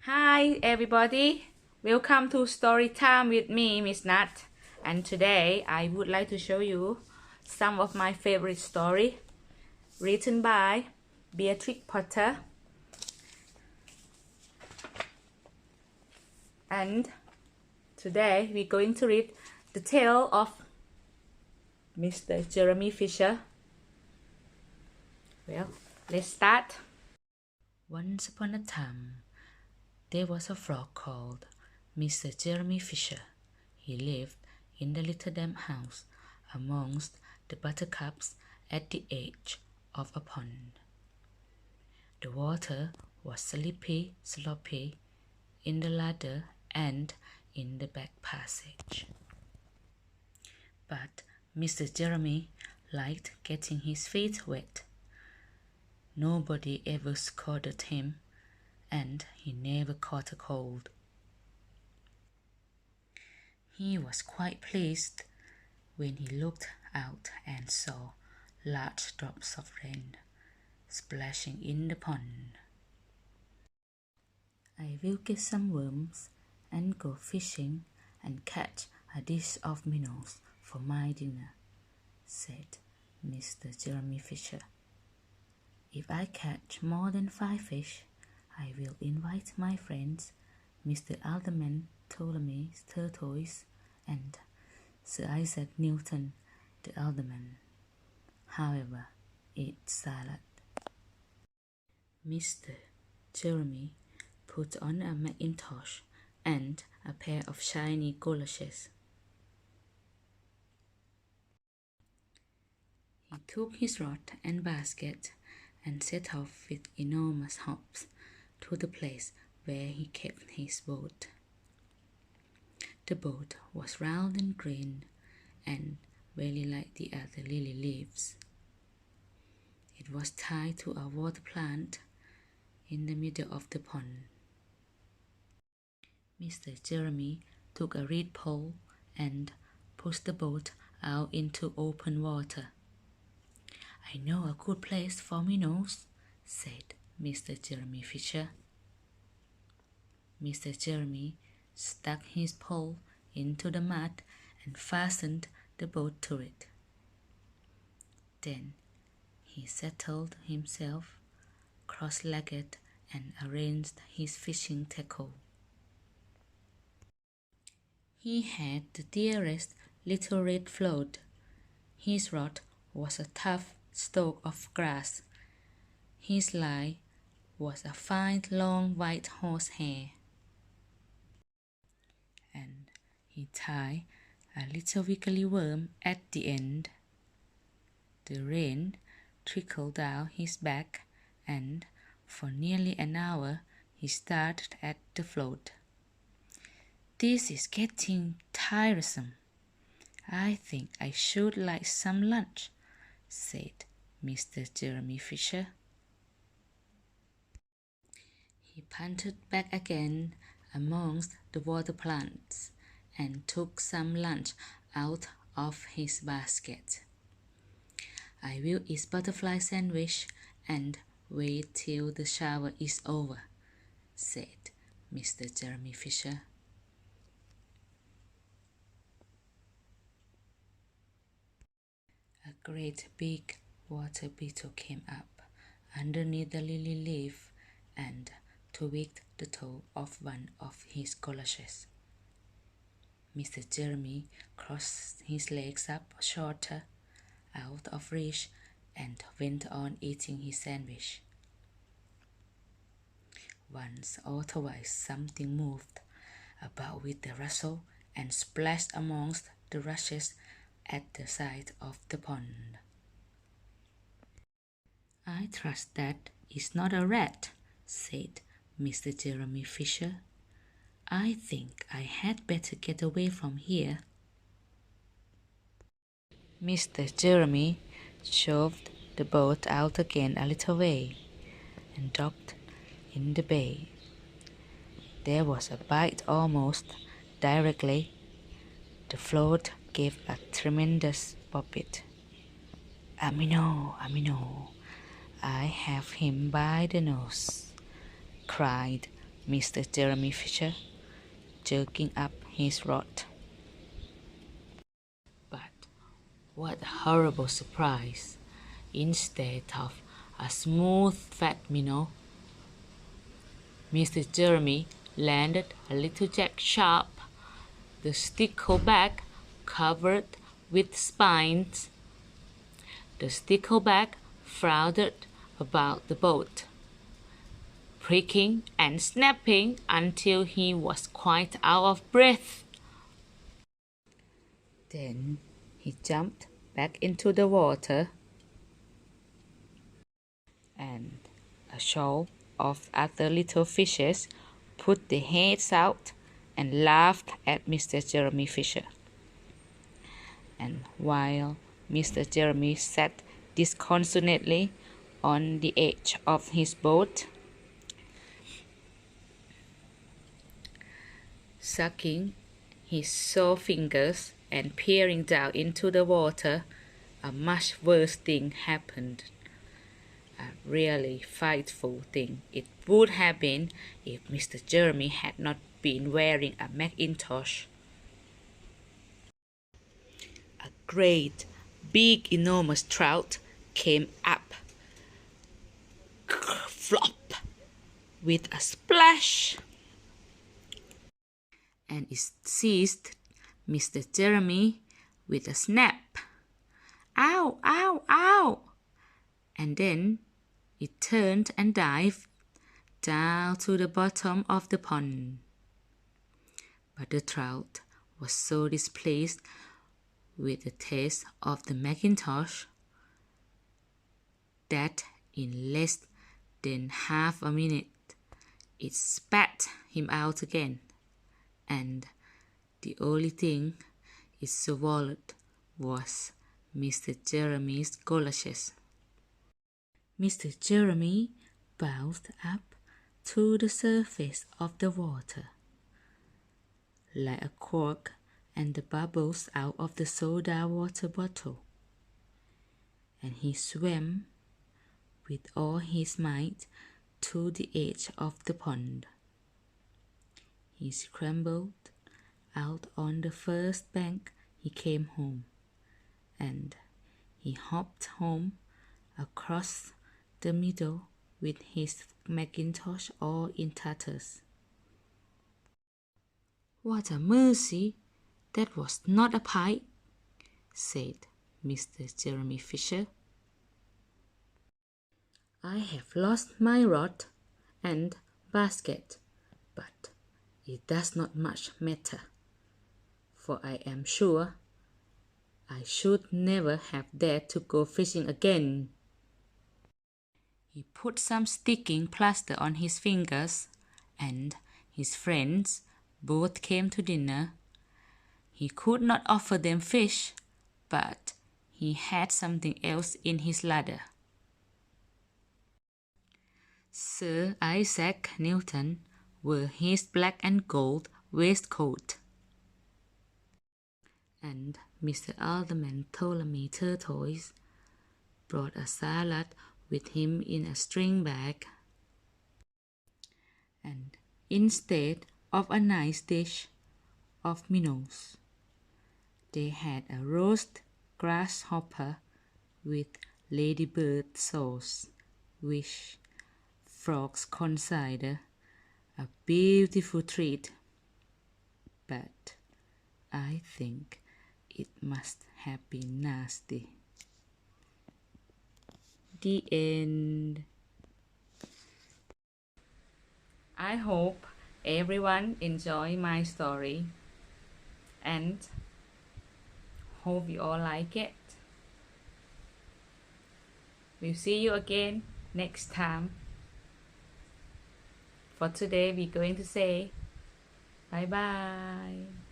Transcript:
Hi everybody, welcome to Story Time with me, Miss Nat. And today I would like to show you some of my favorite story written by Beatrix Potter. And today we're going to read the tale of Mr. Jeremy Fisher. Well, let's start. Once upon a time, there was a frog called Mr. Jeremy Fisher. He lived in the little damp house amongst the buttercups at the edge of a pond. The water was sleepy, sloppy in the ladder and in the back passage. But Mr. Jeremy liked getting his feet wet. Nobody ever scolded him, and he never caught a cold. He was quite pleased when he looked out and saw large drops of rain splashing in the pond. "I will get some worms and go fishing and catch a dish of minnows for my dinner," said Mr. Jeremy Fisher. "If I catch more than 5 fish, I will invite my friends, Mr. Alderman Ptolemy Tortoise and Sir Isaac Newton, the alderman. However, eat salad." Mr. Jeremy put on a mackintosh and a pair of shiny goloshes. He took his rod and basket and set off with enormous hops to the place where he kept his boat. The boat was round and green and very like the other lily leaves. It was tied to a water plant in the middle of the pond. Mr. Jeremy took a reed pole and pushed the boat out into open water. "I know a good place for minnows," said Mr. Jeremy Fisher. Mr. Jeremy stuck his pole into the mud and fastened the boat to it. Then he settled himself cross-legged and arranged his fishing tackle. He had the dearest little red float. His rod was a tough stalk of grass. His line was a fine long white horsehair. And he tied a little wiggly worm at the end. The rain trickled down his back, and for nearly an hour he stared at the float. "This is getting tiresome. I think I should like some lunch," said Mr. Jeremy Fisher. He panted back again amongst the water plants and took some lunch out of his basket. "I will eat butterfly sandwich and wait till the shower is over," said Mr. Jeremy Fisher. A great big water beetle came up underneath the lily leaf and twigged the toe of one of his goloshes. Mr. Jeremy crossed his legs up shorter, out of reach, and went on eating his sandwich. Once or twice something moved about with a rustle and splashed amongst the rushes at the side of the pond. "I trust that is not a rat," said Mr. Jeremy Fisher. "I think I had better get away from here." Mr. Jeremy shoved the boat out again a little way and docked in the bay. There was a bite almost directly. The float gave a tremendous bobbit. "A minnow, a minnow! I have him by the nose," cried Mr. Jeremy Fisher, jerking up his rod. But what a horrible surprise! Instead of a smooth fat minnow, Mr. Jeremy landed a little jack sharp, the stickleback covered with spines. The stickleback floundered about the boat, pricking and snapping until he was quite out of breath. Then he jumped back into the water, and a shoal of other little fishes put their heads out and laughed at Mr. Jeremy Fisher. And while Mr. Jeremy sat disconsolately on the edge of his boat, sucking his sore fingers and peering down into the water, a much worse thing happened. A really frightful thing it would have been if Mr. Jeremy had not been wearing a Macintosh. A great, big, enormous trout came up, flop, with a splash, and it seized Mr. Jeremy with a snap. Ow, ow, ow! And then it turned and dived down to the bottom of the pond. But the trout was so displeased with the taste of the Macintosh that in less than half a minute it spat him out again, and the only thing it swallowed was Mr. Jeremy's goloshes. Mr. Jeremy bounced up to the surface of the water like a cork and the bubbles out of the soda water bottle, and he swam with all his might to the edge of the pond. He scrambled out on the first bank he came home, and he hopped home across the middle with his Macintosh all in tatters. What a mercy! That was not a pike, said Mr. Jeremy Fisher. I have lost my rod and basket, but it does not much matter, for I am sure I should never have dared to go fishing again. He put some sticking plaster on his fingers, and his friends both came to dinner. He could not offer them fish, but he had something else in his larder. Sir Isaac Newton wore his black and gold waistcoat, and Mr. Alderman Ptolemy Tortoise brought a salad with him in a string bag. And instead of a nice dish of minnows, they had a roast grasshopper with ladybird sauce, which frogs consider a beautiful treat, but I think it must have been nasty. The end. I hope everyone enjoy my story, and hope you all like it. We'll see you again next time. For today, we're going to say bye bye.